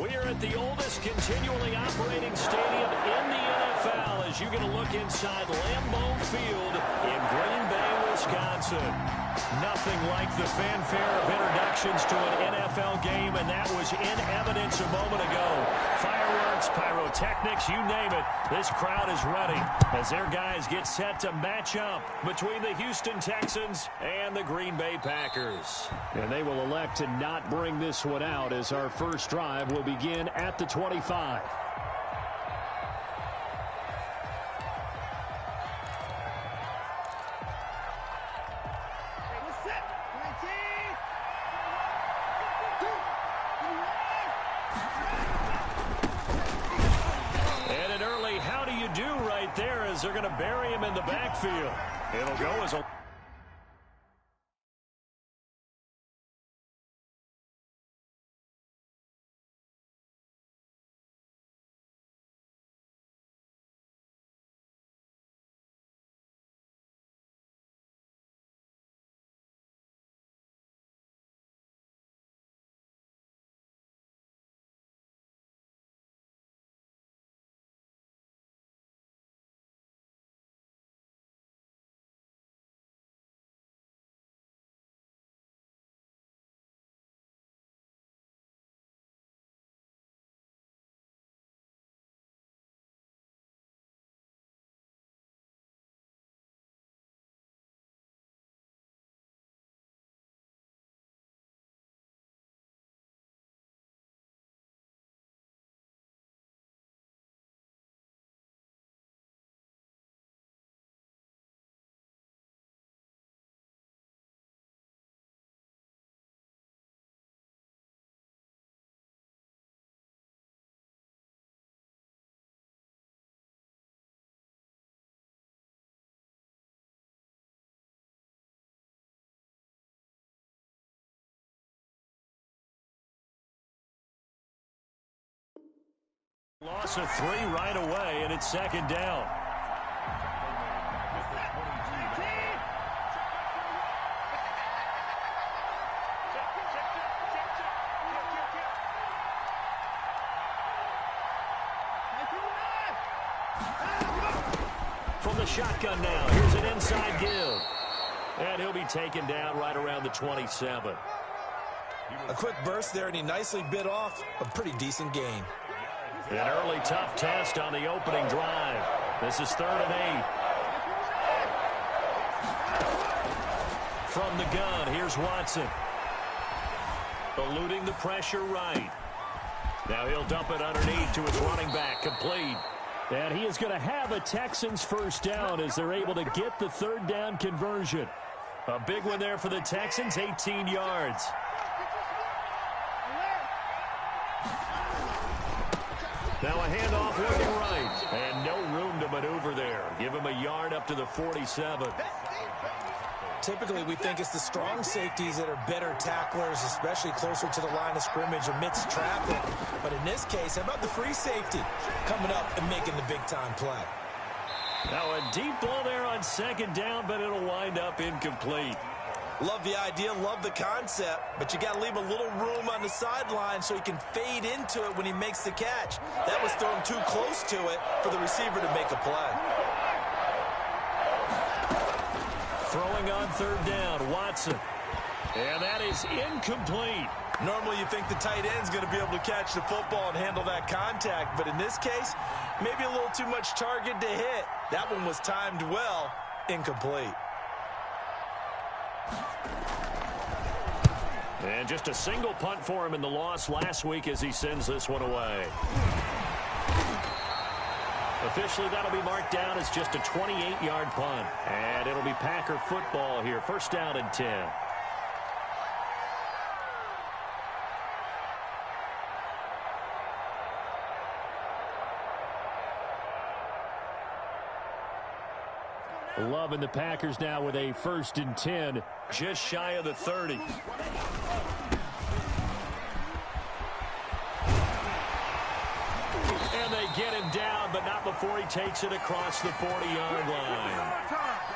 We are at the oldest continually operating stadium in the NFL as you get a look inside Lambeau Field in Green Bay, Wisconsin. Nothing like the fanfare of introductions to an NFL game, and that was in evidence a moment ago. Fireworks, pyrotechnics, you name it. This crowd is ready as their guys get set to match up between the Houston Texans and the Green Bay Packers. And they will elect to not bring this one out as our first drive will begin at the 25. They're going to bury him in the backfield. It'll go as a... Loss of 3 right away, and it's second down. From the shotgun now, here's an inside give. And he'll be taken down right around the 27. A quick burst there, and he nicely bit off a pretty decent gain. An early tough test on the opening drive. This is 3rd and 8. From the gun, here's Watson. Eluding the pressure right. Now he'll dump it underneath to his running back, complete. And he is going to have a Texans first down as they're able to get the 3rd down conversion. A big one there for the Texans, 18 yards. Now a handoff looking right, and no room to maneuver there. Give him a yard up to the 47. Typically, we think it's the strong safeties that are better tacklers, especially closer to the line of scrimmage amidst traffic. But in this case, how about the free safety coming up and making the big-time play? Now a deep ball there on 2nd down, but it'll wind up incomplete. Love the idea, love the concept, but you got to leave a little room on the sideline so he can fade into it when he makes the catch. That was thrown too close to it for the receiver to make a play. Throwing on 3rd down, Watson. And that is incomplete. Normally you think the tight end's going to be able to catch the football and handle that contact, but in this case, maybe a little too much target to hit. That one was timed well, incomplete. And just a single punt for him in the loss last week as he sends this one away. Officially, that'll be marked down as just a 28-yard punt. And it'll be Packer football here. 1st down and 10. Loving the Packers now with a 1st and 10, just shy of the 30. And And they get him down, but not before he takes it across the 40-yard line.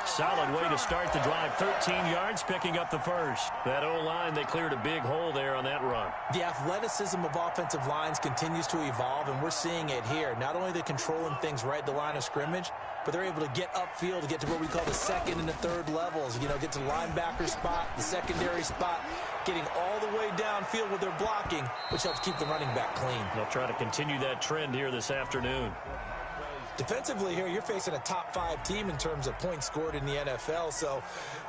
Solid way to start the drive. 13 yards, picking up the first. That O-line, they cleared a big hole there on that run. The athleticism of offensive lines continues to evolve, and we're seeing it here. Not only are they controlling things right at the line of scrimmage, but they're able to get upfield to get to what we call the second and the third levels. You know, get to the linebacker spot, the secondary spot, getting all the way downfield with their blocking, which helps keep the running back clean. They'll try to continue that trend here this afternoon. Defensively here, you're facing a top-5 team in terms of points scored in the NFL. So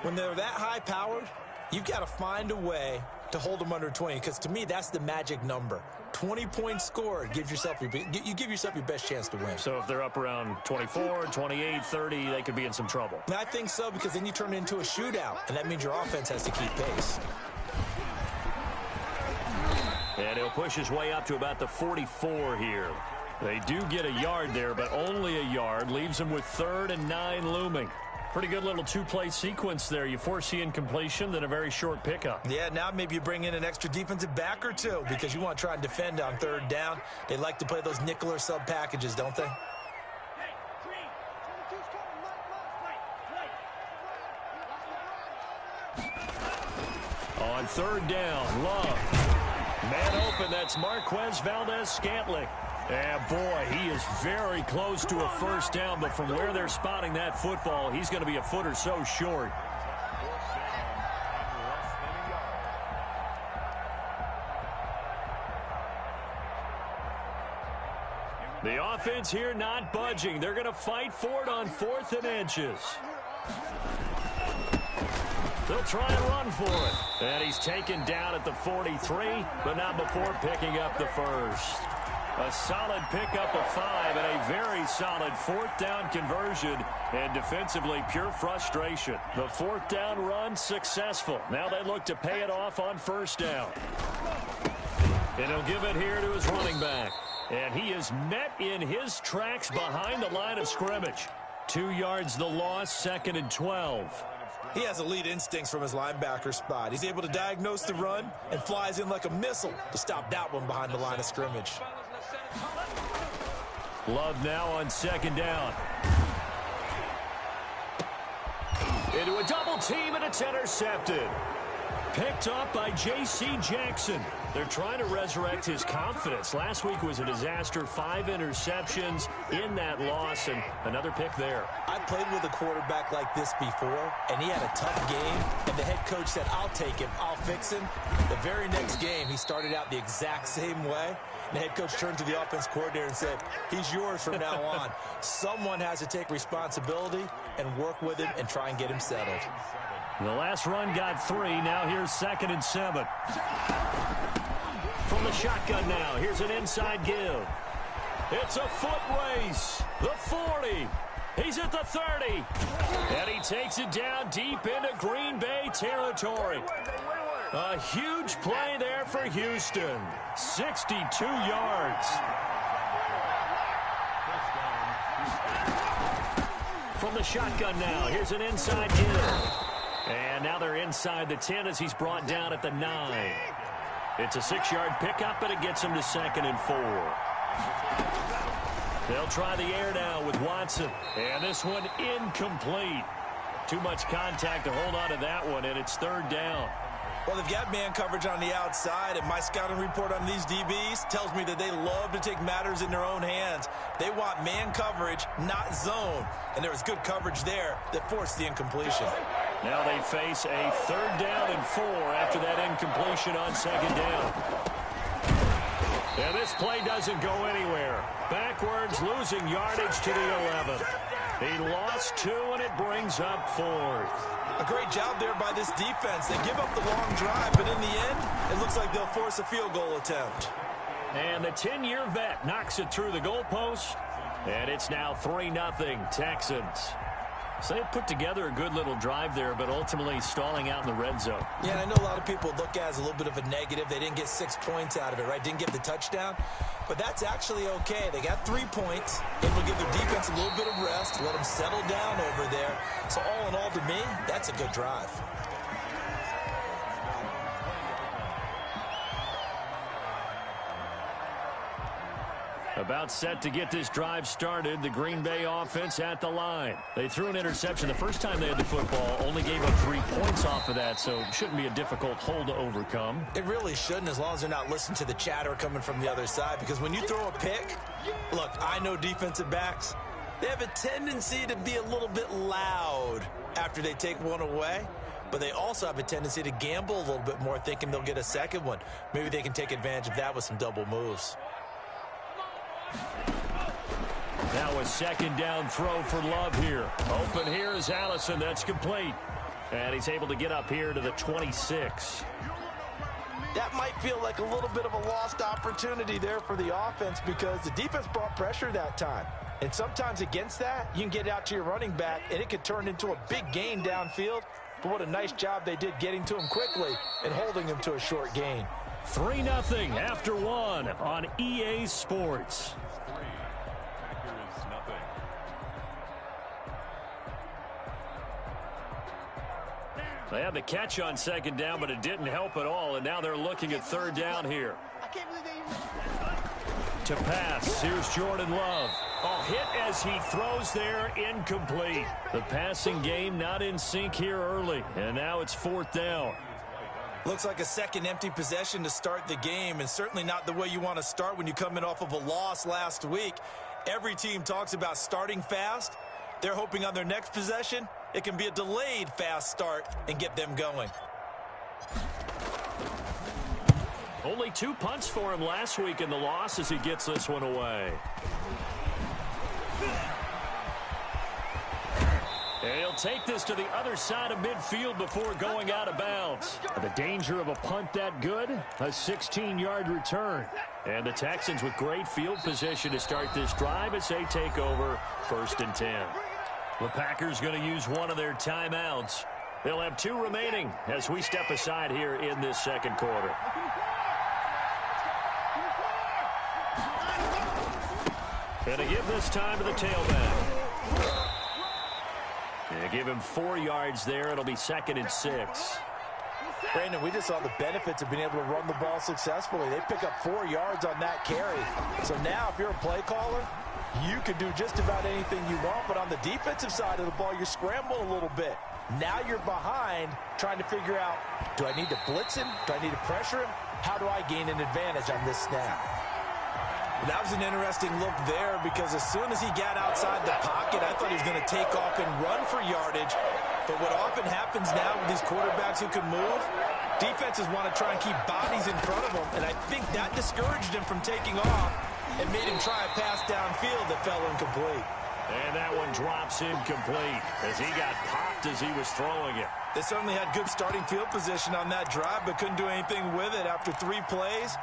when they're that high-powered, you've got to find a way to hold them under 20, because to me, that's the magic number. 20 points scored, you give yourself your best chance to win. So if they're up around 24, 28, 30, they could be in some trouble. I think so, because then you turn it into a shootout, and that means your offense has to keep pace. And he'll push his way up to about the 44 here. They do get a yard there, but only a yard. Leaves them with 3rd and 9 looming. Pretty good little two-play sequence there. You force the incompletion, then a very short pickup. Yeah, now maybe you bring in an extra defensive back or two, because you want to try and defend on 3rd down. They like to play those nickel or sub packages, don't they? On 3rd down, Love. Man open, that's Marquez Valdez-Scantling. And boy, he is very close to a first down, but from where they're spotting that football, he's going to be a foot or so short. The offense here not budging. They're going to fight for it on 4th and inches. They'll try and run for it. And he's taken down at the 43, but not before picking up the first. A solid pickup of 5 and a very solid 4th down conversion. And defensively, pure frustration. The 4th down run successful. Now they look to pay it off on 1st down. And he'll give it here to his running back. And he is met in his tracks behind the line of scrimmage. 2 yards the loss, 2nd and 12. He has elite instincts from his linebacker spot. He's able to diagnose the run and flies in like a missile to stop that one behind the line of scrimmage. Love now on 2nd down. Into a double team, and it's intercepted. Picked up by J.C. Jackson. They're trying to resurrect his confidence. Last week was a disaster. 5 interceptions in that loss, and another pick there. I played with a quarterback like this before, and he had a tough game, and the head coach said, "I'll take him, I'll fix him." The very next game, he started out the exact same way. The head coach turned to the offense coordinator and said, "He's yours from now on." Someone has to take responsibility and work with him and try and get him settled. The last run got 3. Now here's 2nd and 7. From the shotgun now, here's an inside give. It's a foot race. The 40. He's at the 30. And he takes it down deep into Green Bay territory. A huge play there for Houston. 62 yards. From the shotgun now, here's an inside give. And now they're inside the 10 as he's brought down at the 9. It's a 6-yard pickup, and it gets him to 2nd and 4. They'll try the air now with Watson. And this one incomplete. Too much contact to hold on to that one, and it's 3rd down. Well, they've got man coverage on the outside, and my scouting report on these DBs tells me that they love to take matters in their own hands. They want man coverage, not zone. And there was good coverage there that forced the incompletion. Now they face a 3rd down and 4 after that incompletion on 2nd down. And this play doesn't go anywhere. Backwards, losing yardage to the 11. He lost 2, and it brings up 4th. A great job there by this defense. They give up the long drive, but in the end, it looks like they'll force a field goal attempt. And the 10-year vet knocks it through the goalpost, and it's now 3-0 Texans. So they put together a good little drive there, but ultimately stalling out in the red zone. Yeah, and I know a lot of people look at it as a little bit of a negative. They didn't get 6 points out of it, right? Didn't get the touchdown. But that's actually okay. They got 3 points. Able to give their defense a little bit of rest, let them settle down over there. So all in all, to me, that's a good drive. About set to get this drive started. The Green Bay offense at the line. They threw an interception the first time they had the football. Only gave up 3 points off of that, so it shouldn't be a difficult hole to overcome. It really shouldn't, as long as they're not listening to the chatter coming from the other side. Because when you throw a pick, look, I know defensive backs, they have a tendency to be a little bit loud after they take one away. But they also have a tendency to gamble a little bit more, thinking they'll get a second one. Maybe they can take advantage of that with some double moves. Now a second down throw for Love here. Open here is Allison. That's complete. And he's able to get up here to the 26. That might feel like a little bit of a lost opportunity there for the offense because the defense brought pressure that time. And sometimes against that, you can get out to your running back, and it could turn into a big gain downfield. But what a nice job they did getting to him quickly and holding him to a short gain. 3-0 after 1 on EA Sports. They had the catch on second down, but it didn't help at all, and now they're looking at third down here. To pass, here's Jordan Love. A hit as he throws there, incomplete. The passing game not in sync here early, and now it's fourth down. Looks like a second empty possession to start the game, and certainly not the way you want to start when you come in off of a loss last week. Every team talks about starting fast. They're hoping on their next possession, it can be a delayed fast start and get them going. Only 2 punts for him last week in the loss as he gets this one away. And he'll take this to the other side of midfield before going out of bounds. The danger of a punt that good? A 16-yard return. And the Texans with great field position to start this drive as they take over 1st and 10. The Packers going to use one of their timeouts. They'll have 2 remaining as we step aside here in this second quarter. Going to give this time to the tailback. They give him 4 yards there. It'll be 2nd and 6. Brandon, we just saw the benefits of being able to run the ball successfully. They pick up 4 yards on that carry. So now if you're a play caller, you can do just about anything you want. But on the defensive side of the ball, you're scrambling a little bit. Now you're behind trying to figure out, do I need to blitz him? Do I need to pressure him? How do I gain an advantage on this snap? That was an interesting look there because as soon as he got outside the pocket, I thought he was going to take off and run for yardage. But what often happens now with these quarterbacks who can move, defenses want to try and keep bodies in front of them, and I think that discouraged him from taking off and made him try a pass downfield that fell incomplete. And that one drops incomplete as he got popped as he was throwing it. They certainly had good starting field position on that drive, but couldn't do anything with it after 3 plays.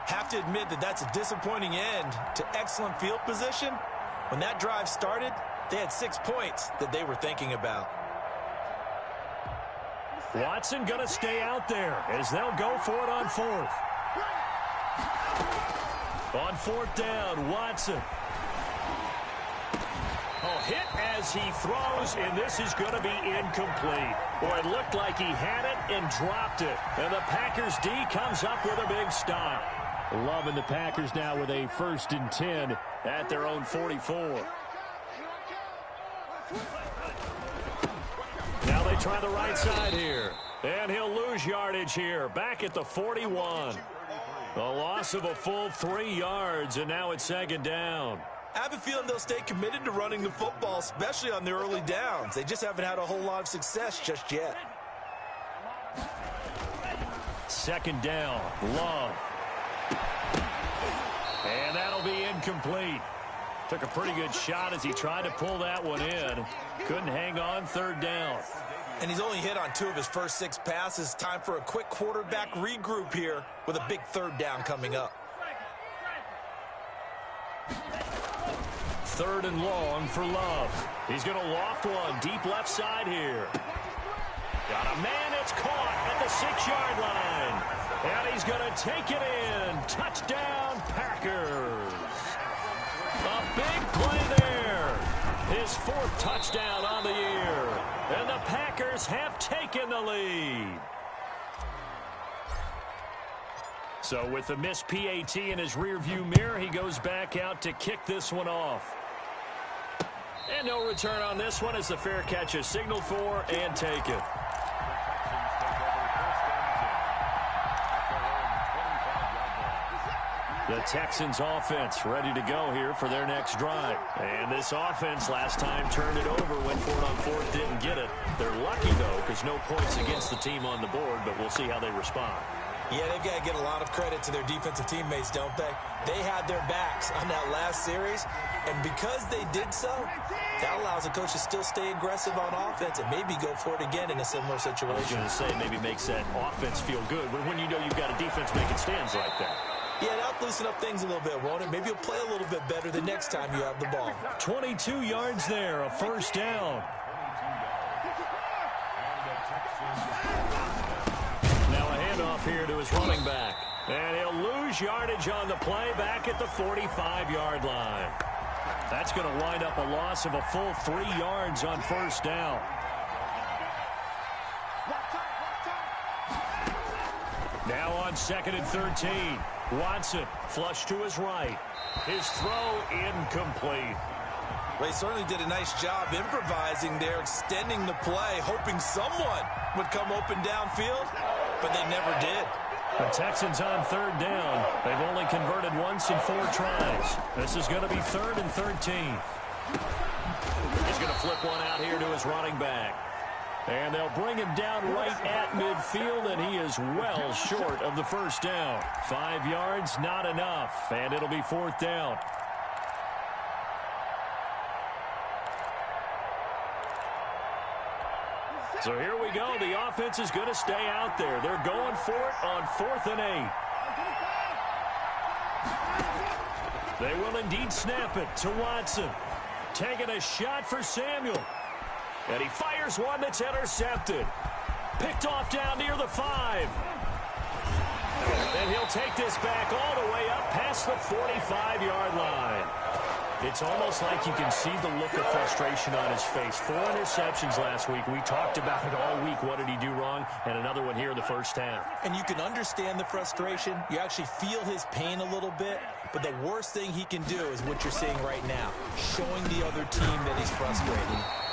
Have to admit that that's a disappointing end to excellent field position. When that drive started, they had 6 points that they were thinking about. Watson going to stay out there as they'll go for it on 4th. On 4th down, Watson. Hit as he throws, and this is going to be incomplete. Boy, it looked like he had it and dropped it. And the Packers D comes up with a big stop. Loving the Packers now with a 1st and 10 at their own 44. Now they try the right side here. And he'll lose yardage here. Back at the 41. A loss of a full 3 yards, and now it's 2nd down. I have a feeling they'll stay committed to running the football, especially on the early downs. They just haven't had a whole lot of success just yet. 2nd down, Love. And that'll be incomplete. Took a pretty good shot as he tried to pull that one in. Couldn't hang on, 3rd down. And he's only hit on 2 of his first 6 passes. Time for a quick quarterback regroup here with a big 3rd down coming up. 3rd and long for Love. He's going to loft one deep left side here. Got a man that's caught at the 6-yard line. And he's going to take it in. Touchdown, Packers. A big play there. His 4th touchdown on the year. And the Packers have taken the lead. So with the missed PAT in his rearview mirror, he goes back out to kick this one off. And no return on this one as the fair catch is signaled for and taken. The Texans offense ready to go here for their next drive. And this offense last time turned it over, went for it on fourth, didn't get it. They're lucky, though, because no points against the team on the board, but we'll see how they respond. Yeah, they've got to get a lot of credit to their defensive teammates, don't they? They had their backs on that last series, and because they did so, that allows the coach to still stay aggressive on offense and maybe go for it again in a similar situation. I was going to say maybe makes that offense feel good when you know you've got a defense making stands like that. Yeah, that'll loosen up things a little bit, won't it? Maybe you'll play a little bit better the next time you have the ball. 22 yards there, a first down. Now a handoff here to his running back. And he'll lose yardage on the play back at the 45-yard line. That's going to wind up a loss of a full 3 yards on first down. Now on 2nd and 13. Watson flush to his right. His throw incomplete. Well, he certainly did a nice job improvising there, extending the play, hoping someone would come open downfield, but they never did. The Texans on 3rd down. They've only converted once in 4 tries. This is going to be 3rd and 13. He's going to flip one out here to his running back. And they'll bring him down right at midfield, and he is well short of the first down. 5 yards, not enough, and it'll be 4th down. So here we go. The offense is going to stay out there. They're going for it on 4th and 8. They will indeed snap it to Watson. Taking a shot for Samuel. And he fires one that's intercepted. Picked off down near the 5. And he'll take this back all the way up past the 45-yard line. It's almost like you can see the look of frustration on his face. 4 interceptions last week. We talked about it all week. What did he do wrong? And another one here in the first half. And you can understand the frustration. You actually feel his pain a little bit. But the worst thing he can do is what you're seeing right now, showing the other team that he's frustrated.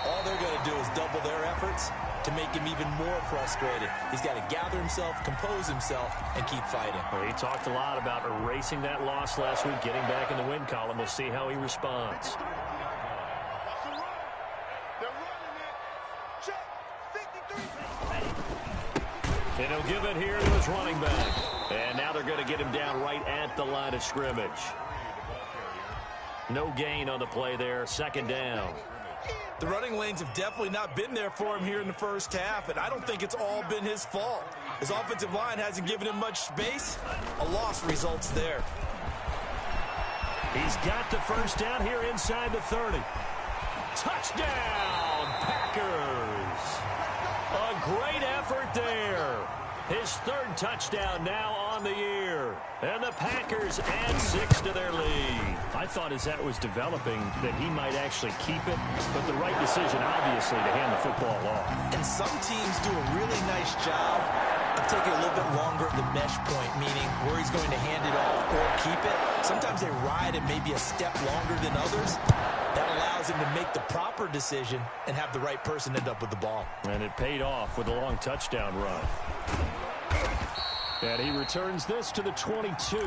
All they're going to do is double their efforts to make him even more frustrated. He's got to gather himself, compose himself, and keep fighting. Well, he talked a lot about erasing that loss last week, getting back in the win column. We'll see how he responds. And he'll give it here to his running back. And now they're going to get him down right at the line of scrimmage. No gain on the play there. 2nd down. The running lanes have definitely not been there for him here in the first half, and I don't think it's all been his fault. His offensive line hasn't given him much space. A loss results there. He's got the first down here inside the 30. Touchdown, Packers. A great effort there. His 3rd touchdown now on the year. And the Packers add 6 to their lead. I thought as that was developing that he might actually keep it, but the right decision, obviously, to hand the football off. And some teams do a really nice job of taking a little bit longer at the mesh point, meaning where he's going to hand it off or keep it. Sometimes they ride it maybe a step longer than others. That allows him to make the proper decision and have the right person end up with the ball. And it paid off with a long touchdown run. And he returns this to the 22.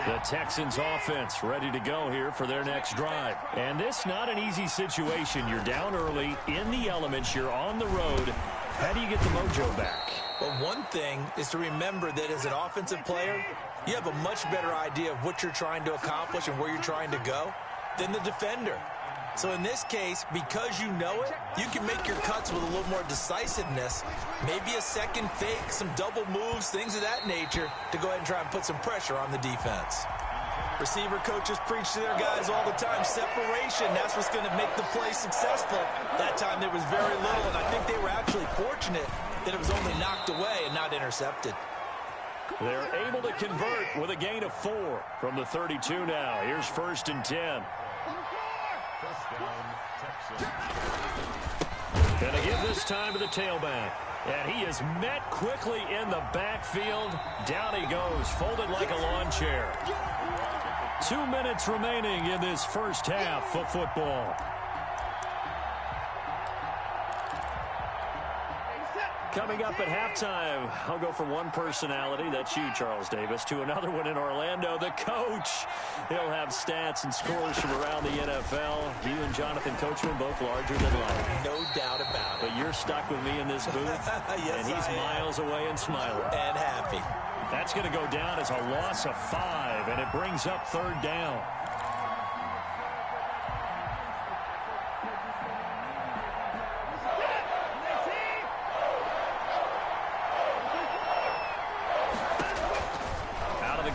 The Texans offense ready to go here for their next drive. And this not an easy situation. You're down early, in the elements, you're on the road. How do you get the mojo back? Well, one thing is to remember that as an offensive player, you have a much better idea of what you're trying to accomplish and where you're trying to go than the defender. So in this case, because you know it, you can make your cuts with a little more decisiveness, maybe a second fake, some double moves, things of that nature, to go ahead and try and put some pressure on the defense. Receiver coaches preach to their guys all the time, separation, that's what's going to make the play successful. That time there was very little, and I think they were actually fortunate that it was only knocked away and not intercepted. They're able to convert with a gain of 4 from the 32 now. Here's 1st and 10. Gonna give this time to the tailback. And he is met quickly in the backfield. Down he goes, folded like a lawn chair. 2 minutes remaining in this first half of football. Coming up at halftime, I'll go from one personality, that's you, Charles Davis, to another one in Orlando, the coach. He'll have stats and scores from around the NFL. You and Jonathan Coachman both larger than life. No doubt about it. But you're stuck with me in this booth, yes, and he's miles away and smiling. And happy. That's going to go down as a loss of 5, and it brings up third down.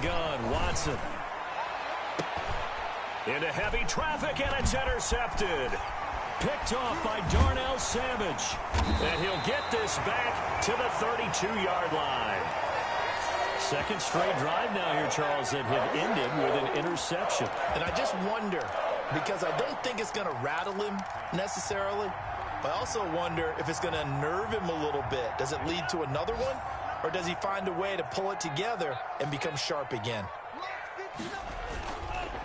Gun, Watson. Into heavy traffic, and it's intercepted. Picked off by Darnell Savage. And he'll get this back to the 32-yard line. Second straight drive now here, Charles, that have ended with an interception. And I just wonder, because I don't think it's going to rattle him necessarily, but I also wonder if it's going to unnerve him a little bit. Does it lead to another one? Or does he find a way to pull it together and become sharp again?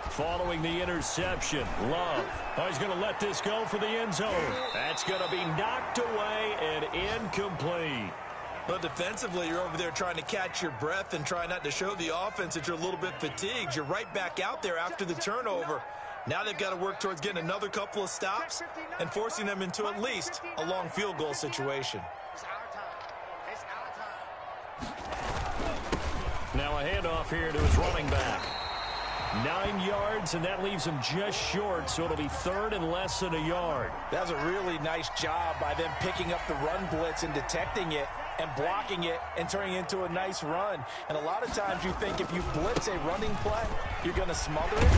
Following the interception, Love. Oh, he's going to let this go for the end zone. That's going to be knocked away and incomplete. But defensively, you're over there trying to catch your breath and try not to show the offense that you're a little bit fatigued. You're right back out there after the turnover. Now they've got to work towards getting another couple of stops and forcing them into at least a long field goal situation. Now a handoff here to his running back. 9 yards, and that leaves him just short, so it'll be third and less than a yard. That was a really nice job by them picking up the run blitz and detecting it and blocking it and turning it into a nice run. And a lot of times you think if you blitz a running play, you're going to smother it.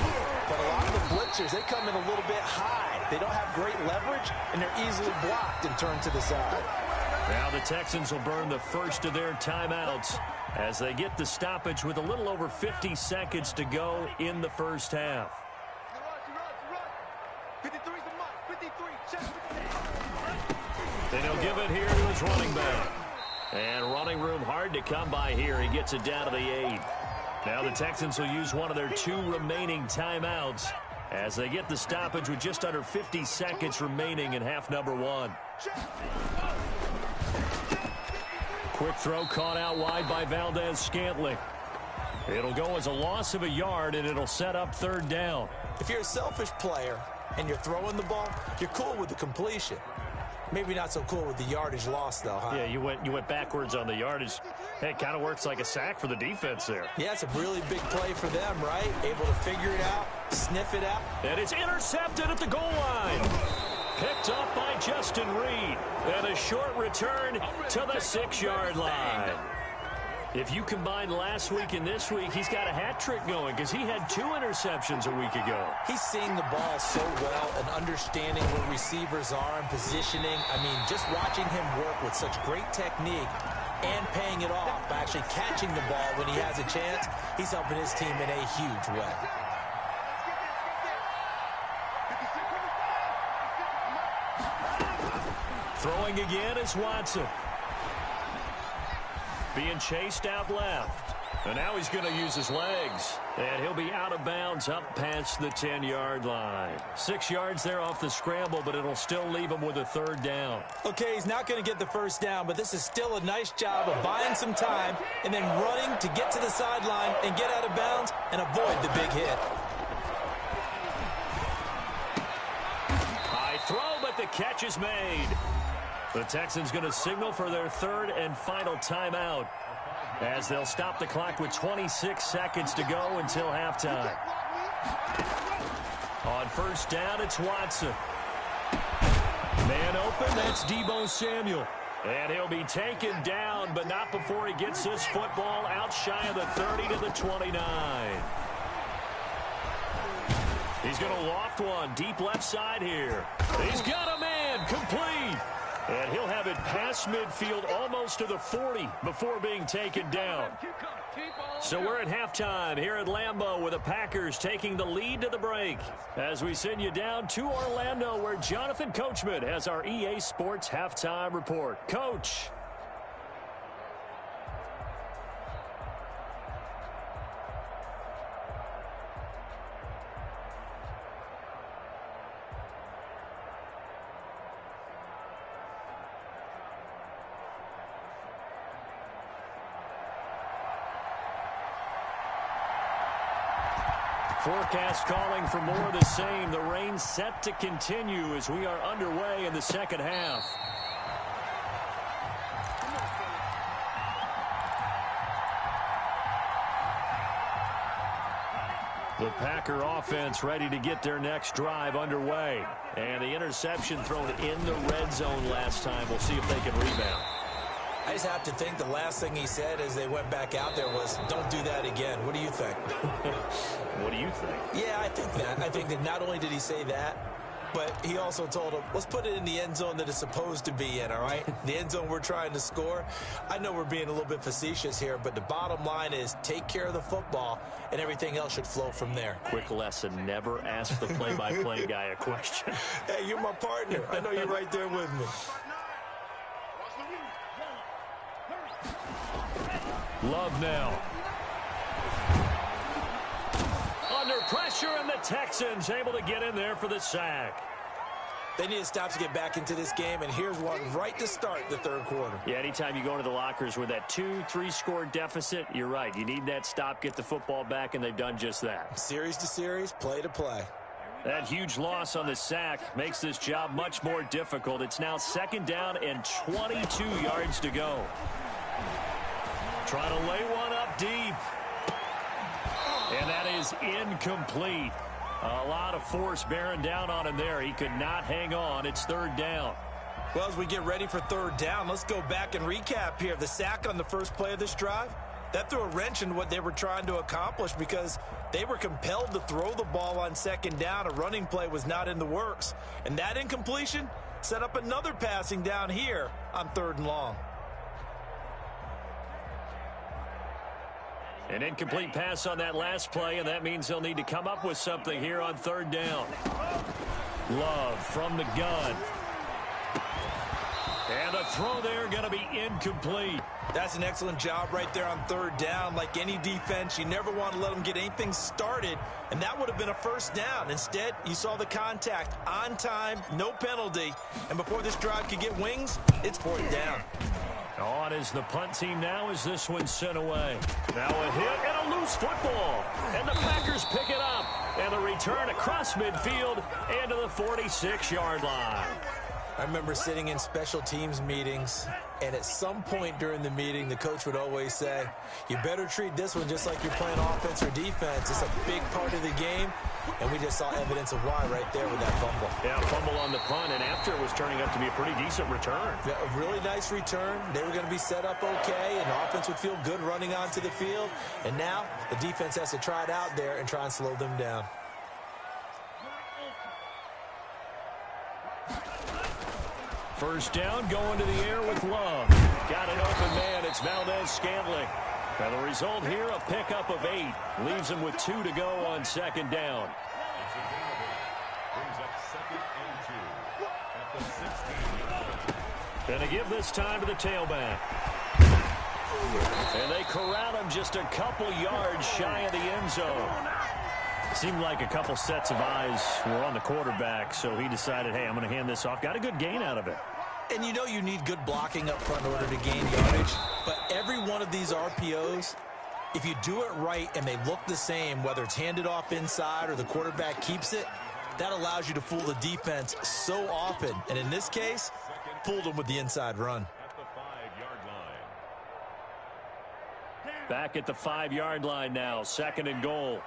But a lot of the blitzers, they come in a little bit high. They don't have great leverage, and they're easily blocked and turned to the side. Now the Texans will burn the first of their timeouts as they get the stoppage with a little over 50 seconds to go in the first half. Then he'll give it here to his running back. And running room hard to come by here. He gets it down to the 8. Now the Texans will use one of their 2 remaining timeouts as they get the stoppage with just under 50 seconds remaining in half number 1. Quick throw caught out wide by Valdez-Scantling. It'll go as a loss of a yard, and it'll set up third down. If you're a selfish player and you're throwing the ball, you're cool with the completion. Maybe not so cool with the yardage loss, though, huh? Yeah, you went backwards on the yardage. Hey, it kind of works like a sack for the defense there. Yeah, it's a really big play for them, right? Able to figure it out, sniff it out. And it's intercepted at the goal line. Picked up by Justin Reed. And a short return to the 6-yard line. If you combine last week and this week, he's got a hat trick going because he had 2 interceptions a week ago. He's seeing the ball so well and understanding where receivers are and positioning. I mean, just watching him work with such great technique and paying it off by actually catching the ball when he has a chance, he's helping his team in a huge way. Throwing again is Watson. Being chased out left. And now he's going to use his legs. And he'll be out of bounds up past the 10-yard line. 6 yards there off the scramble, but it'll still leave him with a third down. Okay, he's not going to get the first down, but this is still a nice job of buying some time and then running to get to the sideline and get out of bounds and avoid the big hit. High throw, but the catch is made. The Texans going to signal for their third and final timeout as they'll stop the clock with 26 seconds to go until halftime. On first down, it's Watson. Man open, that's Deebo Samuel. And he'll be taken down, but not before he gets this football out shy of the 30 to the 29. He's going to loft one deep left side here. He's got a man complete. And he'll have it past midfield almost to the 40 before being taken down. So we're at halftime here at Lambeau with the Packers taking the lead to the break. As we send you down to Orlando where Jonathan Coachman has our EA Sports Halftime Report. Coach. Forecast calling for more of the same. The rain set to continue as we are underway in the second half. The Packer offense ready to get their next drive underway. And the interception thrown in the red zone last time. We'll see if they can rebound. I just have to think the last thing he said as they went back out there was, don't do that again. What do you think? What do you think? Yeah, I think that. I think that not only did he say that, but he also told him, let's put it in the end zone that it's supposed to be in, all right? The end zone we're trying to score. I know we're being a little bit facetious here, but the bottom line is take care of the football, and everything else should flow from there. Quick lesson, never ask the play-by-play guy a question. Hey, you're my partner. I know you're right there with me. Love now. Under pressure, and the Texans able to get in there for the sack. They need to stop to get back into this game, and here's one right to start the third quarter. Yeah, anytime you go into the lockers with that 2-3 score deficit, you're right. You need that stop, get the football back, and they've done just that. Series to series, play to play. That huge loss on the sack makes this job much more difficult. It's now second down and 22 yards to go. Trying to lay one up deep. And that is incomplete. A lot of force bearing down on him there. He could not hang on. It's third down. Well, as we get ready for third down, let's go back and recap here. The sack on the first play of this drive, that threw a wrench in what they were trying to accomplish because they were compelled to throw the ball on second down. A running play was not in the works. And that incompletion set up another passing down here on third and long. An incomplete pass on that last play, and that means they'll need to come up with something here on third down. Love from the gun. And the throw there going to be incomplete. That's an excellent job right there on third down. Like any defense, you never want to let them get anything started, and that would have been a first down. Instead, you saw the contact on time, no penalty, and before this drive could get wings, it's fourth down. On is the punt team now as this one's sent away. Now a hit and a loose football. And the Packers pick it up. And the return across midfield and to the 46-yard line. I remember sitting in special teams meetings, and at some point during the meeting, the coach would always say, you better treat this one just like you're playing offense or defense. It's a big part of the game, and we just saw evidence of why right there with that fumble. Yeah, fumble on the punt, and after it was turning out to be a pretty decent return. Yeah, a really nice return. They were going to be set up okay, and the offense would feel good running onto the field. And now the defense has to try it out there and try and slow them down. First down, going to the air with Love. Got an open man. It's Valdez-Scantling. And the result here, a pickup of 8. Leaves him with 2 to go on second down. Gonna give this time to the tailback. And they corral him just a couple yards shy of the end zone. Seemed like a couple sets of eyes were on the quarterback, so he decided, hey, I'm going to hand this off. Got a good gain out of it. And you know you need good blocking up front in order to gain yardage. But every one of these RPOs, if you do it right and they look the same, whether it's handed off inside or the quarterback keeps it, that allows you to fool the defense so often. And in this case, fooled them with the inside run. Back at the 5-yard line now, second and goal.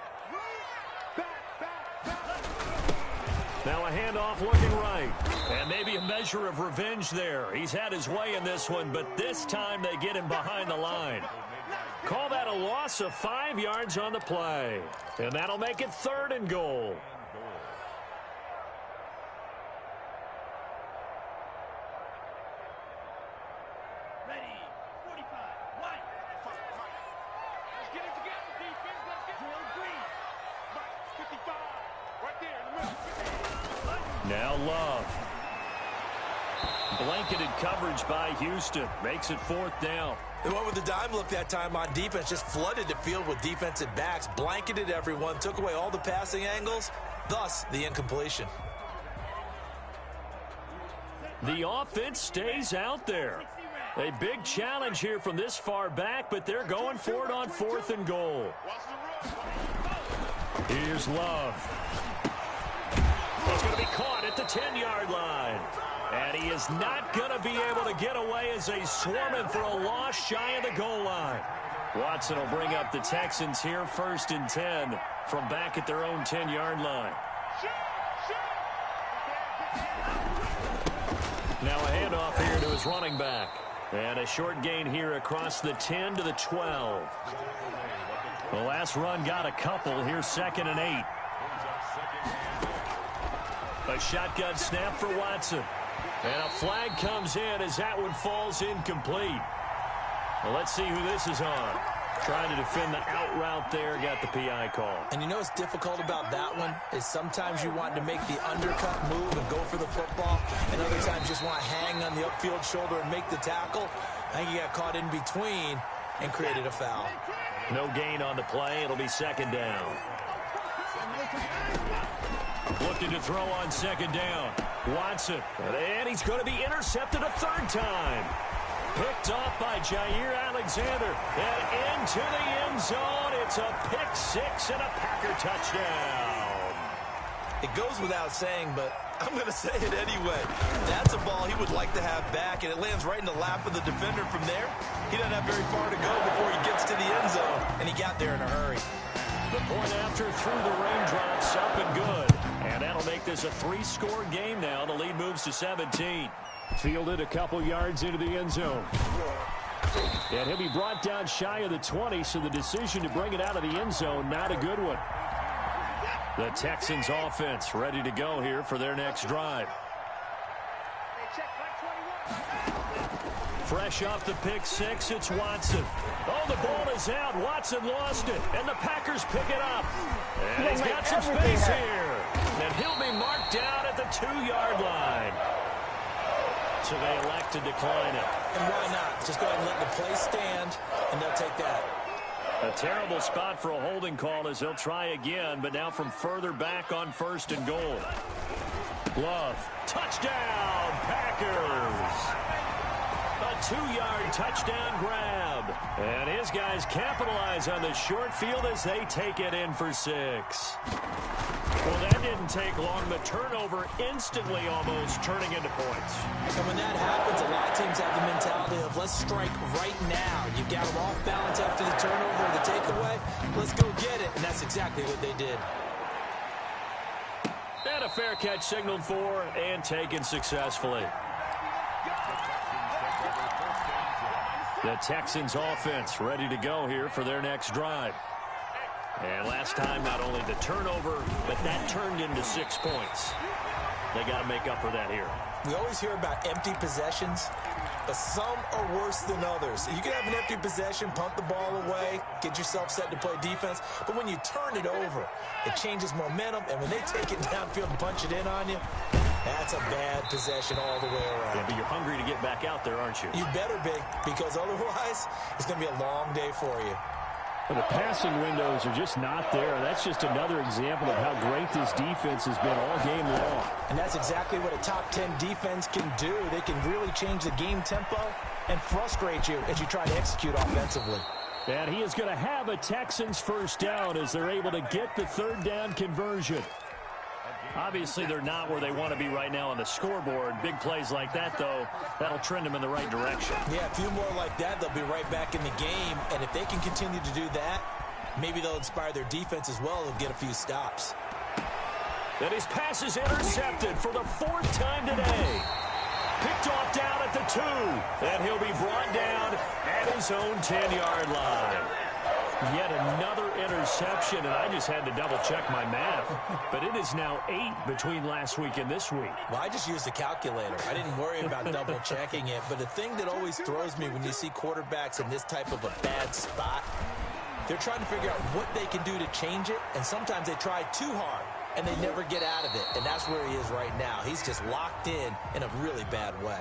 Now a handoff looking right. And maybe a measure of revenge there. He's had his way in this one, but this time they get him behind the line. Call that a loss of 5 yards on the play. And that'll make it third and goal. Now Love. Blanketed coverage by Houston. Makes it 4th down. They went with the dime look that time on defense. Just flooded the field with defensive backs. Blanketed everyone. Took away all the passing angles. Thus, the incompletion. The offense stays out there. A big challenge here from this far back, but they're going for it on 4th and goal. Here's Love. He's going to be caught at the 10-yard line. And he is not going to be able to get away as they swarm him for a loss shy of the goal line. Watson will bring up the Texans here 1st and 10 from back at their own 10-yard line. Now a handoff here to his running back. And a short gain here across the 10 to the 12. The last run got a couple. Here's 2nd and 8. A shotgun snap for Watson. And a flag comes in as that one falls incomplete. Well, let's see who this is on. Trying to defend the out route there, got the PI call. And you know what's difficult about that one is sometimes you want to make the undercut move and go for the football, and other times just want to hang on the upfield shoulder and make the tackle. I think he got caught in between and created a foul. No gain on the play. It'll be 2nd down. Looking to throw on 2nd down. Watson. And he's going to be intercepted a 3rd time. Picked off by Jair Alexander. And into the end zone. It's a pick 6 and a Packer touchdown. It goes without saying, but I'm going to say it anyway. That's a ball he would like to have back, and it lands right in the lap of the defender from there. He doesn't have very far to go before he gets to the end zone, and he got there in a hurry. The point after through the raindrops, up and good. And that'll make this a 3-score game now. The lead moves to 17. Fielded a couple yards into the end zone. And he'll be brought down shy of the 20, so the decision to bring it out of the end zone, not a good one. The Texans offense ready to go here for their next drive. Fresh off the pick 6, it's Watson. Oh, the ball is out. Watson lost it, and the Packers pick it up. And he's got some space here. And he'll be marked down at the 2-yard line. So they elect to decline it. And why not? Just go ahead and let the play stand, and they'll take that. A terrible spot for a holding call as they'll try again, but now from further back on 1st and goal. Love. Touchdown, Packers. A 2-yard touchdown grab. And his guys capitalize on the short field as they take it in for 6. Well, that didn't take long. The turnover instantly almost turning into points. And when that happens, a lot of teams have the mentality of let's strike right now. You got them off balance after the turnover or the takeaway. Let's go get it. And that's exactly what they did. And a fair catch signaled for and taken successfully. The Texans offense ready to go here for their next drive. And last time, not only the turnover, but that turned into 6 points. They got to make up for that here. We always hear about empty possessions, but some are worse than others. You can have an empty possession, punt the ball away, get yourself set to play defense, but when you turn it over, it changes momentum, and when they take it downfield and punch it in on you, that's a bad possession all the way around. Yeah, but you're hungry to get back out there, aren't you? You better be, because otherwise, it's going to be a long day for you. The passing windows are just not there. That's just another example of how great this defense has been all game long. And that's exactly what a top 10 defense can do. They can really change the game tempo and frustrate you as you try to execute offensively. And he is going to have a Texans first down as they're able to get the 3rd down conversion. Obviously, they're not where they want to be right now on the scoreboard. Big plays like that, though, that'll trend them in the right direction. Yeah, a few more like that, they'll be right back in the game. And if they can continue to do that, maybe they'll inspire their defense as well and get a few stops. And his pass is intercepted for the 4th time today. Picked off down at the 2. And he'll be brought down at his own 10-yard line. Yet another interception, and I just had to double-check my math. But it is now 8 between last week and this week. Well, I just used a calculator. I didn't worry about double-checking it. But the thing that always throws me when you see quarterbacks in this type of a bad spot, they're trying to figure out what they can do to change it, and sometimes they try too hard. and they never get out of it. And that's where he is right now. He's just locked in a really bad way.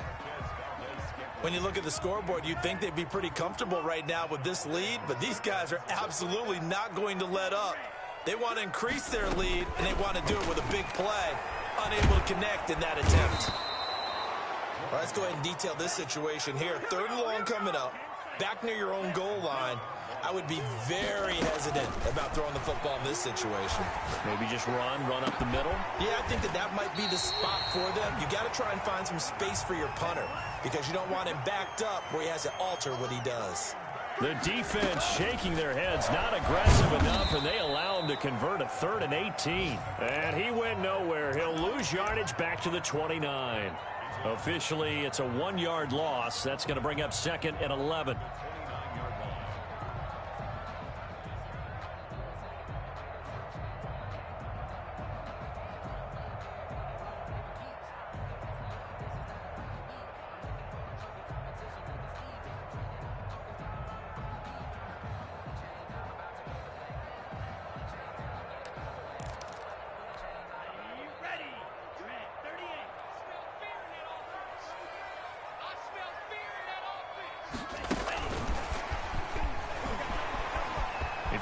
When you look at the scoreboard, you'd think they'd be pretty comfortable right now with this lead, but these guys are absolutely not going to let up. They want to increase their lead, and they want to do it with a big play. Unable to connect in that attempt. Well, let's go ahead and detail this situation here. 3rd and long coming up, back near your own goal line. I would be very hesitant about throwing the football in this situation. Maybe just run up the middle? Yeah, I think that might be the spot for them. You got to try and find some space for your punter because you don't want him backed up where he has to alter what he does. The defense shaking their heads, not aggressive enough, and they allow him to convert a 3rd and 18. And he went nowhere. He'll lose yardage back to the 29. Officially, it's a 1-yard loss. That's going to bring up 2nd and 11.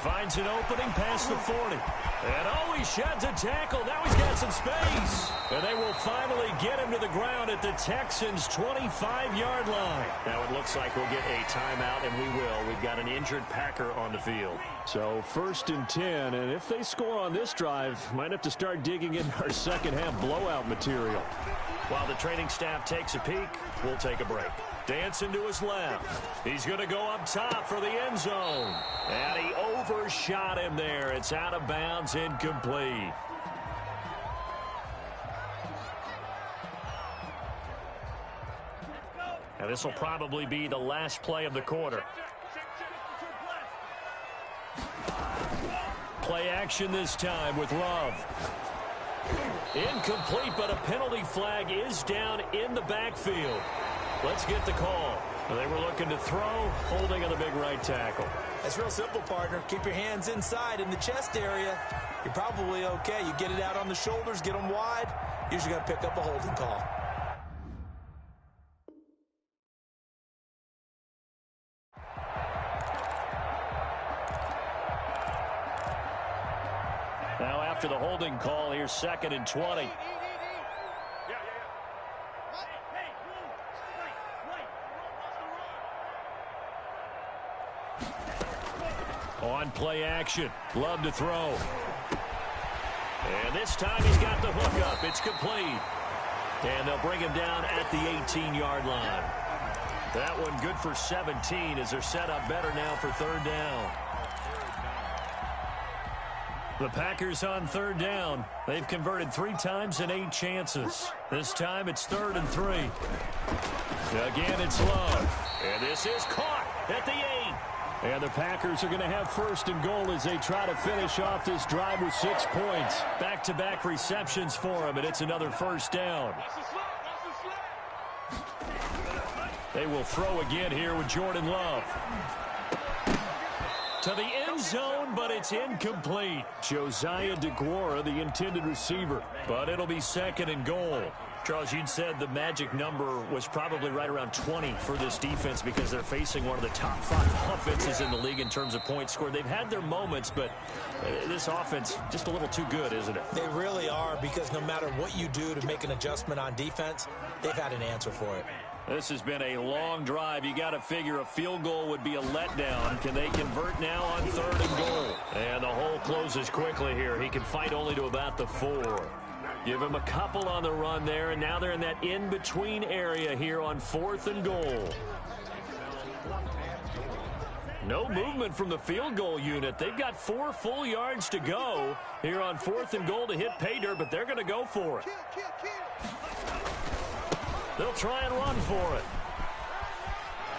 Finds an opening past the 40. And oh, he sheds a tackle. Now he's got some space. And they will finally get him to the ground at the Texans' 25-yard line. Now it looks like we'll get a timeout, and we will. We've got an injured Packer on the field. So 1st and 10, and if they score on this drive, might have to start digging in our second-half blowout material. While the training staff takes a peek, we'll take a break. Dancing to his left. He's going to go up top for the end zone. And he overshot him there. It's out of bounds, incomplete. Now this will probably be the last play of the quarter. Play action this time with Love. Incomplete, but a penalty flag is down in the backfield. Let's get the call. They were looking to throw, holding on the big right tackle. It's real simple, partner. Keep your hands inside in the chest area. You're probably okay. You get it out on the shoulders, get them wide. Usually going to pick up a holding call. Now after the holding call, here's 2nd and 20. On play action, Love to throw. And this time he's got the hook up. It's complete. And they'll bring him down at the 18-yard line. That one good for 17 as they're set up better now for 3rd down. The Packers on 3rd down. They've converted 3 times in 8 chances. This time it's 3rd and 3. Again, it's Love. And this is caught at the 8. And the Packers are going to have 1st and goal as they try to finish off this drive with 6 points. Back-to-back receptions for him, and it's another 1st down. They will throw again here with Jordan Love. To the end zone, but it's incomplete. Josiah DeGuara, the intended receiver. But it'll be 2nd and goal. Charles, you'd said the magic number was probably right around 20 for this defense because they're facing one of the top 5 offenses in the league in terms of points scored. They've had their moments, but this offense just a little too good, isn't it? They really are, because no matter what you do to make an adjustment on defense, they've had an answer for it. This has been a long drive. You got to figure a field goal would be a letdown. Can they convert now on 3rd and goal? And the hole closes quickly here. He can fight only to about the 4. Give him a couple on the run there, and now they're in that in-between area here on 4th and goal. No movement from the field goal unit. They've got 4 full yards to go here on 4th and goal to hit pay dirt, but they're going to go for it. They'll try and run for it.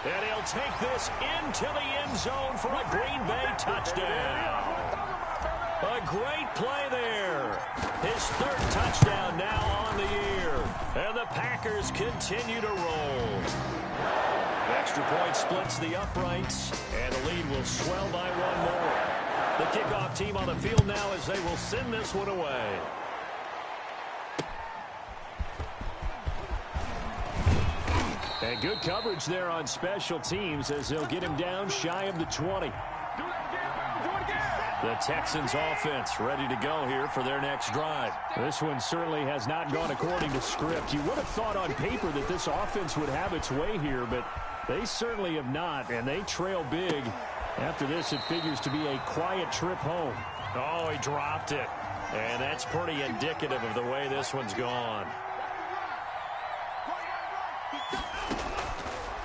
And he'll take this into the end zone for a Green Bay touchdown. A great play there. His 3rd touchdown now on the year. And the Packers continue to roll. Extra point splits the uprights, and the lead will swell by 1 more. The kickoff team on the field now as they will send this one away. And good coverage there on special teams as they'll get him down shy of the 20. The Texans offense ready to go here for their next drive. This one certainly has not gone according to script. You would have thought on paper that this offense would have its way here, but they certainly have not, and they trail big. After this, it figures to be a quiet trip home. Oh, he dropped it. And that's pretty indicative of the way this one's gone.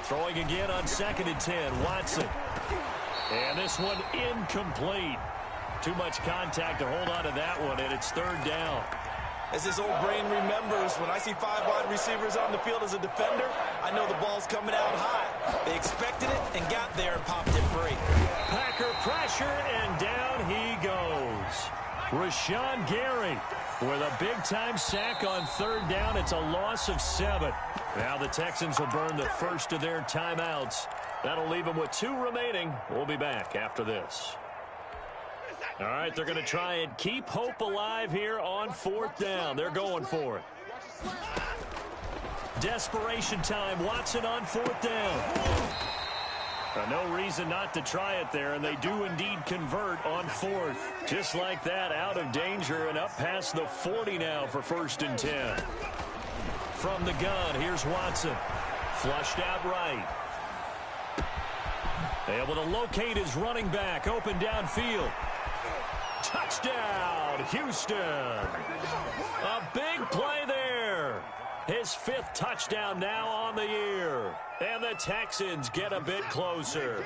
Throwing again on 2nd and 10, Watson. And this one incomplete. Too much contact to hold on to that one, and it's 3rd down. As this old brain remembers, when I see 5 wide receivers on the field as a defender, I know the ball's coming out high. They expected it and got there and popped it free. Packer pressure, and down he goes. Rashawn Gary with a big-time sack on 3rd down. It's a loss of 7. Now the Texans will burn the first of their timeouts. That'll leave them with 2 remaining. We'll be back after this. All right, they're going to try and keep hope alive here on 4th down. They're going for it. Desperation time. Watson on 4th down. No reason not to try it there, and they do indeed convert on 4th. Just like that, out of danger and up past the 40 now for 1st and 10. From the gun, here's Watson. Flushed out right. Able to locate his running back, open downfield. Touchdown, Houston. A big play there. His 5th touchdown now on the year. And the Texans get a bit closer.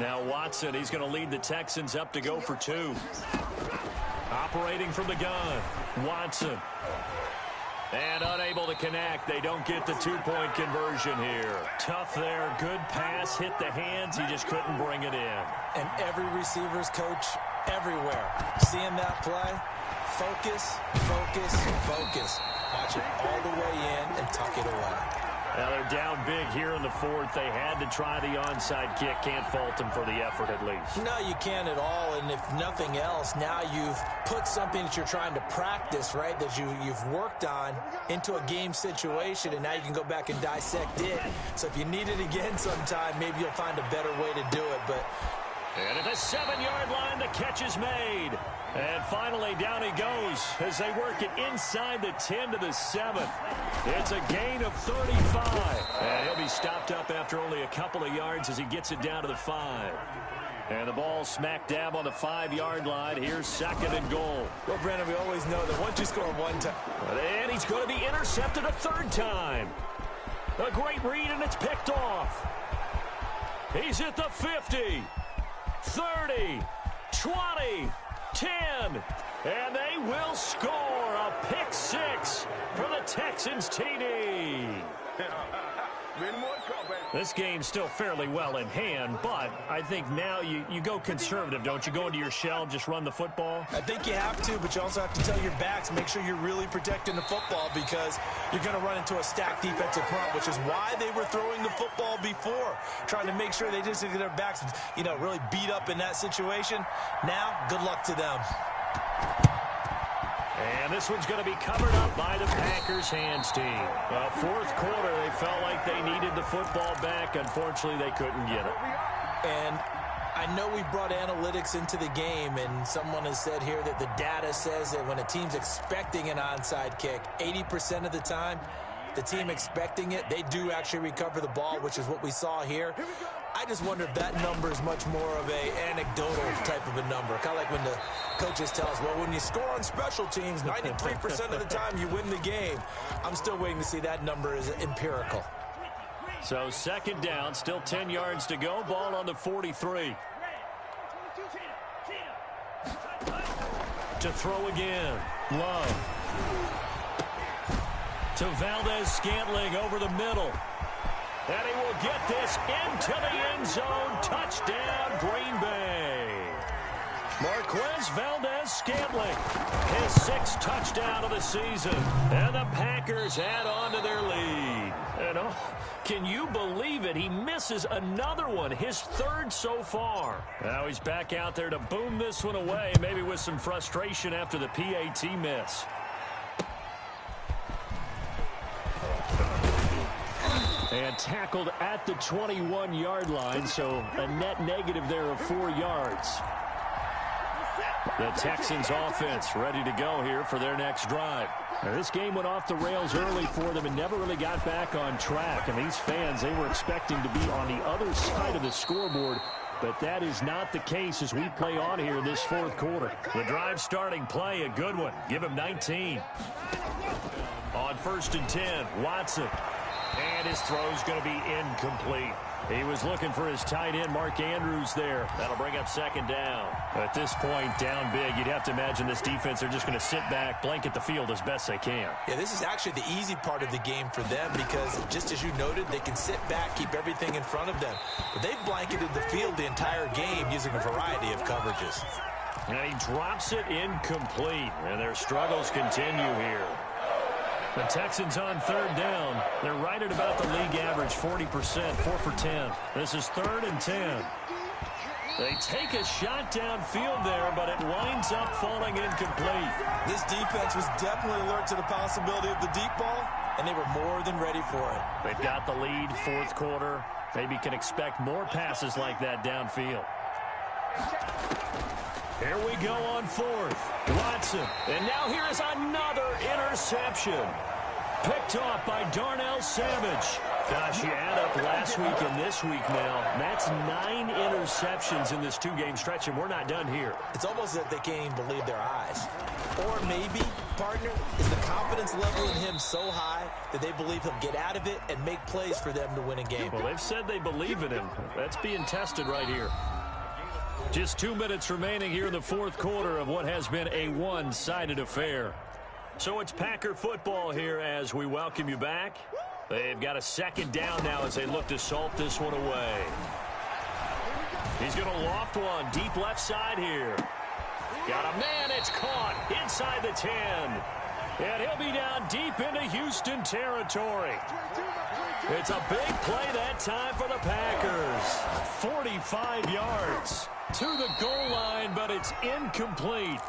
Now Watson, he's going to lead the Texans up to go for 2. Operating from the gun, Watson. And unable to connect. They don't get the 2-point conversion here. Tough there. Good pass. Hit the hands. He just couldn't bring it in. And every receiver's coach everywhere. Seeing that play, focus, focus, focus. Watch it all the way in and tuck it away. Now they're down big here in the 4th. They had to try the onside kick. Can't fault them for the effort at least. No, you can't at all. And if nothing else, now you've put something that you're trying to practice, right, that you've worked on into a game situation, and now you can go back and dissect it. So if you need it again sometime, maybe you'll find a better way to do it. But and at the 7-yard line, the catch is made. And finally, down he goes as they work it inside the 10 to the 7. It's a gain of 35. And he'll be stopped up after only a couple of yards as he gets it down to the 5. And the ball smack dab on the 5-yard line. Here's 2nd and goal. Well, Brandon, we always know that once you score one time. And he's going to be intercepted a 3rd time. A great read, and it's picked off. He's at the 50. 30, 20, 10, and they will score a pick 6 for the Texans TD. This game's still fairly well in hand, but I think now you go conservative, don't you? Go into your shell, just run the football? I think you have to, but you also have to tell your backs, make sure you're really protecting the football because you're going to run into a stacked defensive front, which is why they were throwing the football before, trying to make sure they just get their backs, really beat up in that situation. Now, good luck to them. And this one's going to be covered up by the Packers hands team. 4th quarter, they felt like they needed the football back. Unfortunately, they couldn't get it. And I know we brought analytics into the game, and someone has said here that the data says that when a team's expecting an onside kick, 80% of the time, the team expecting it, they do actually recover the ball, which is what we saw here. I just wonder if that number is much more of a anecdotal type of a number. Kind of like when the coaches tell us, well, when you score on special teams, 93% of the time you win the game. I'm still waiting to see that number is empirical. So 2nd down, still 10 yards to go. Ball on the 43. To throw again. Love. To Valdez-Scantling over the middle. And he will get this into the end zone. Touchdown, Green Bay. Marquez Valdez-Scantling, his 6th touchdown of the season. And the Packers add on to their lead. And can you believe it? He misses another one, his 3rd so far. Now he's back out there to boom this one away, maybe with some frustration after the PAT miss. And tackled at the 21-yard line, so a net negative there of 4 yards. The Texans offense ready to go here for their next drive. Now, this game went off the rails early for them and never really got back on track. And these fans, they were expecting to be on the other side of the scoreboard, but that is not the case as we play on here in this fourth quarter. The drive starting play, a good one. Give him 19. On 1st and 10, Watson. And his throw's going to be incomplete. He was looking for his tight end, Mark Andrews, there. That'll bring up 2nd down. At this point, down big, you'd have to imagine this defense, they're just going to sit back, blanket the field as best they can. Yeah, this is actually the easy part of the game for them because, just as you noted, they can sit back, keep everything in front of them. But they've blanketed the field the entire game using a variety of coverages. And he drops it incomplete, and their struggles continue here. The Texans on 3rd down. They're right at about the league average, 40%, 4 for 10. This is 3rd and 10. They take a shot downfield there, but it winds up falling incomplete. This defense was definitely alert to the possibility of the deep ball, and they were more than ready for it. They've got the lead, fourth quarter. Maybe can expect more passes like that downfield. Here we go on 4th. Watson. And now here is another interception. Picked off by Darnell Savage. Gosh, you add up last week and this week now. That's 9 interceptions in this 2-game stretch, and we're not done here. It's almost as if they can't even believe their eyes. Or maybe, partner, is the confidence level in him so high that they believe he'll get out of it and make plays for them to win a game. Well, they've said they believe in him. That's being tested right here. Just 2 minutes remaining here in the fourth quarter of what has been a one-sided affair. So it's Packer football here as we welcome you back. They've got a 2nd down now as they look to salt this one away. He's going to loft one deep left side here. Got a man, it's caught inside the 10. And he'll be down deep into Houston territory. It's a big play that time for the Packers. 45 yards to the goal line, but it's incomplete.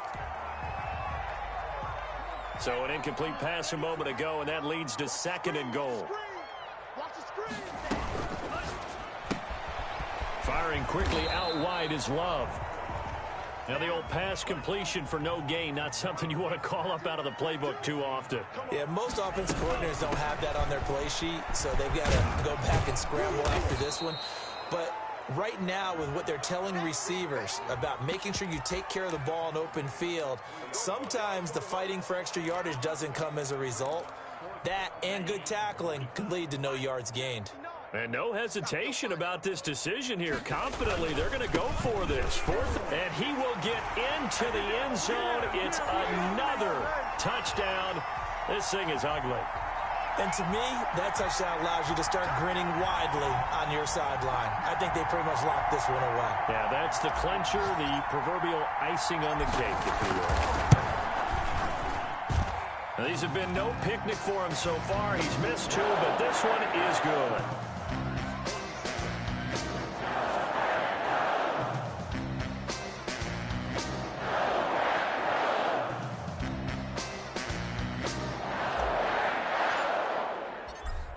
So an incomplete pass a moment ago, and that leads to 2nd and goal. Firing quickly out wide is Love. Now the old pass completion for no gain, not something you want to call up out of the playbook too often. Yeah, most offensive coordinators don't have that on their play sheet, so they've got to go back and scramble after this one. But right now, with what they're telling receivers about making sure you take care of the ball in open field, sometimes the fighting for extra yardage doesn't come as a result. That and good tackling could lead to no yards gained. And no hesitation about this decision here. Confidently, they're going to go for this. 4th, and he will get into the end zone. It's another touchdown. This thing is ugly. And to me, that touchdown allows you to start grinning widely on your sideline. I think they pretty much locked this one away. Yeah, that's the clincher, the proverbial icing on the cake, if you will. Now, these have been no picnic for him so far. He's missed 2, but this one is good.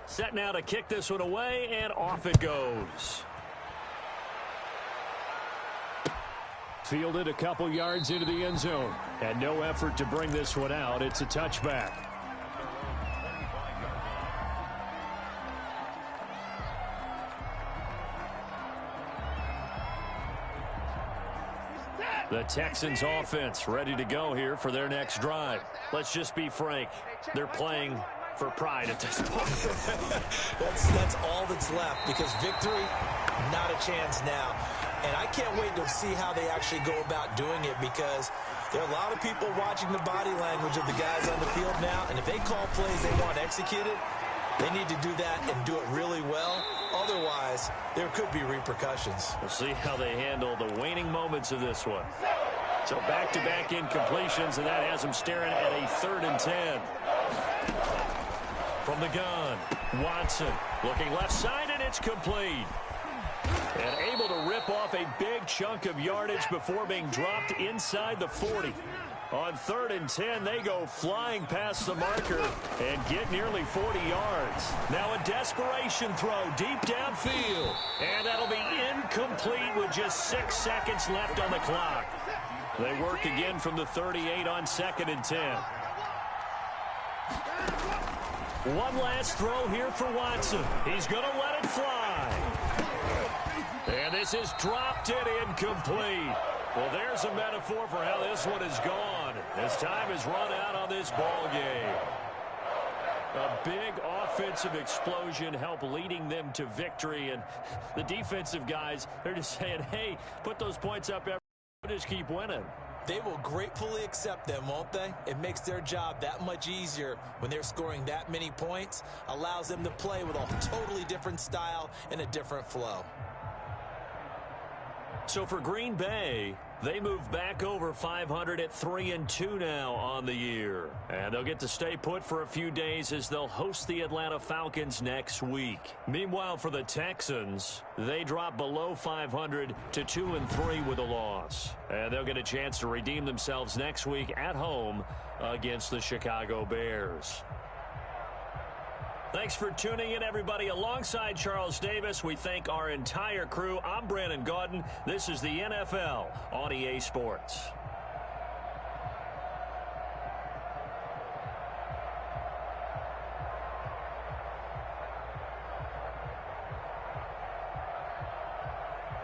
Set now to kick this one away, and off it goes. Fielded a couple yards into the end zone. And no effort to bring this one out. It's a touchback. The Texans offense ready to go here for their next drive. Let's just be frank. They're playing for pride at this point. That's all that's left, because victory, not a chance now. And I can't wait to see how they actually go about doing it, because there are a lot of people watching the body language of the guys on the field now, and if they call plays they want executed, they need to do that and do it really well. Otherwise, there could be repercussions. We'll see how they handle the waning moments of this one. So back-to-back incompletions, and that has them staring at a 3rd and 10. From the gun, Watson looking left side, and it's complete. And able to rip off a big chunk of yardage before being dropped inside the 40. On 3rd and 10, they go flying past the marker and get nearly 40 yards. Now a desperation throw deep downfield. And that'll be incomplete with just 6 seconds left on the clock. They work again from the 38 on 2nd and 10. One last throw here for Watson. He's going to let it fly. And this is dropped it incomplete. Well, there's a metaphor for how this one is gone. As time has run out on this ball game. A big offensive explosion helped leading them to victory. And the defensive guys, they're just saying, hey, put those points up every just keep winning. They will gratefully accept them, won't they? It makes their job that much easier when they're scoring that many points. Allows them to play with a totally different style and a different flow. So for Green Bay, they move back over 500 at 3-2 now on the year. And they'll get to stay put for a few days as they'll host the Atlanta Falcons next week. Meanwhile, for the Texans, they drop below 500 to 2-3 with a loss. And they'll get a chance to redeem themselves next week at home against the Chicago Bears. Thanks for tuning in, everybody. Alongside Charles Davis, we thank our entire crew. I'm Brandon Gaudin. This is the NFL on EA Sports.